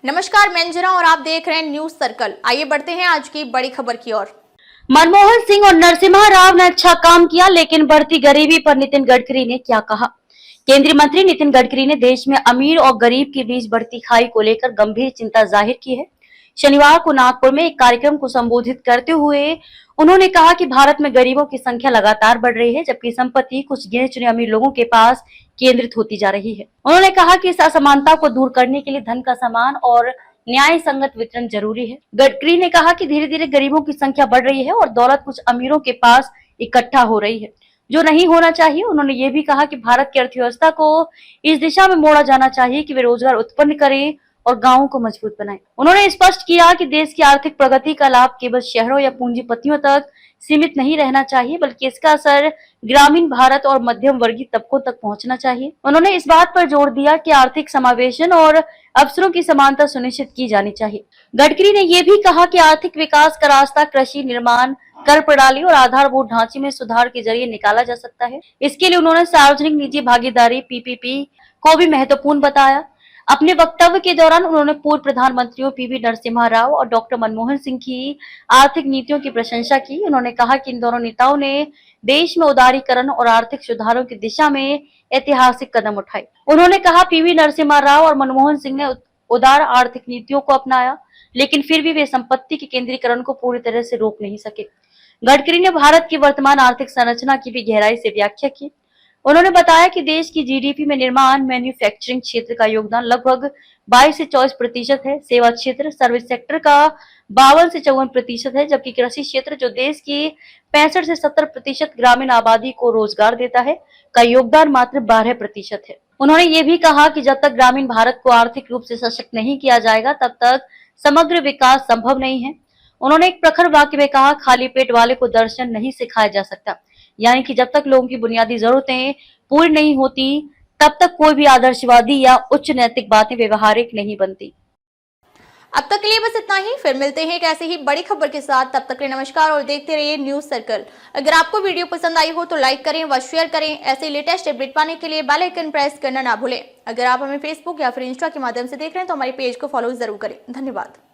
नमस्कार, मैं अंजना और आप देख रहे हैं न्यूज सर्कल। आइए बढ़ते हैं आज की बड़ी खबर की ओर। मनमोहन सिंह और नरसिम्हा राव ने अच्छा काम किया, लेकिन बढ़ती गरीबी पर नितिन गडकरी ने क्या कहा। केंद्रीय मंत्री नितिन गडकरी ने देश में अमीर और गरीब के बीच बढ़ती खाई को लेकर गंभीर चिंता जाहिर की है। शनिवार को नागपुर में एक कार्यक्रम को संबोधित करते हुए उन्होंने कहा कि भारत में गरीबों की संख्या लगातार बढ़ रही है, जबकि संपत्ति कुछ गिने चुने अमीर लोगों के पास केंद्रित होती जा रही है। उन्होंने कहा कि इस असमानता को दूर करने के लिए धन का समान और न्याय संगत वितरण जरूरी है। गडकरी ने कहा कि धीरे धीरे गरीबों की संख्या बढ़ रही है और दौलत कुछ अमीरों के पास इकट्ठा हो रही है, जो नहीं होना चाहिए। उन्होंने ये भी कहा कि भारत की अर्थव्यवस्था को इस दिशा में मोड़ा जाना चाहिए कि वे रोजगार उत्पन्न करें और गांवों को मजबूत बनाएं। उन्होंने स्पष्ट किया कि देश की आर्थिक प्रगति का लाभ केवल शहरों या पूंजीपतियों तक सीमित नहीं रहना चाहिए, बल्कि इसका असर ग्रामीण भारत और मध्यम वर्गीय तबकों तक पहुंचना चाहिए। उन्होंने इस बात पर जोर दिया कि आर्थिक समावेशन और अवसरों की समानता सुनिश्चित की जानी चाहिए। गडकरी ने यह भी कहा कि आर्थिक विकास का रास्ता कृषि, निर्माण, कर प्रणाली और आधारभूत ढांचे में सुधार के जरिए निकाला जा सकता है। इसके लिए उन्होंने सार्वजनिक निजी भागीदारी (पीपीपी) को भी महत्वपूर्ण बताया। अपने वक्तव्य के दौरान उन्होंने पूर्व प्रधानमंत्रियों पीवी नरसिम्हा राव और डॉक्टर मनमोहन सिंह की आर्थिक नीतियों की प्रशंसा की। उन्होंने कहा कि इन दोनों नेताओं ने देश में उदारीकरण और आर्थिक सुधारों की दिशा में ऐतिहासिक कदम उठाए। उन्होंने कहा पीवी नरसिम्हा राव और मनमोहन सिंह ने उदार आर्थिक नीतियों को अपनाया, लेकिन फिर भी वे संपत्ति के केंद्रीकरण को पूरी तरह से रोक नहीं सके। गडकरी ने भारत की वर्तमान आर्थिक संरचना की भी गहराई से व्याख्या की। उन्होंने बताया कि देश की जीडीपी में निर्माण, मैन्युफैक्चरिंग क्षेत्र का योगदान लगभग 22 से 24% है। सेवा क्षेत्र, सर्विस सेक्टर का 52 से 54% है, जबकि कृषि क्षेत्र, जो देश की 65 से 70% ग्रामीण आबादी को रोजगार देता है, का योगदान मात्र 12% है। उन्होंने ये भी कहा कि जब तक ग्रामीण भारत को आर्थिक रूप से सशक्त नहीं किया जाएगा, तब तक समग्र विकास संभव नहीं है। उन्होंने एक प्रखर वाक्य में कहा, खाली पेट वाले को दर्शन नहीं सिखाया जा सकता। यानी कि जब तक लोगों की बुनियादी जरूरतें पूरी नहीं होती, तब तक कोई भी आदर्शवादी या उच्च नैतिक बातें व्यवहारिक नहीं बनती। अब तक के लिए बस इतना ही। फिर मिलते हैं एक ऐसे ही बड़ी खबर के साथ। तब तक के लिए नमस्कार और देखते रहिए न्यूज सर्कल। अगर आपको वीडियो पसंद आई हो तो लाइक करें व शेयर करें। ऐसे लेटेस्ट अपडेट पाने के लिए बेल आइकन प्रेस करना ना भूलें। अगर आप हमें फेसबुक या फिर इंस्टा के माध्यम से देख रहे हैं तो हमारे पेज को फॉलो जरूर करें। धन्यवाद।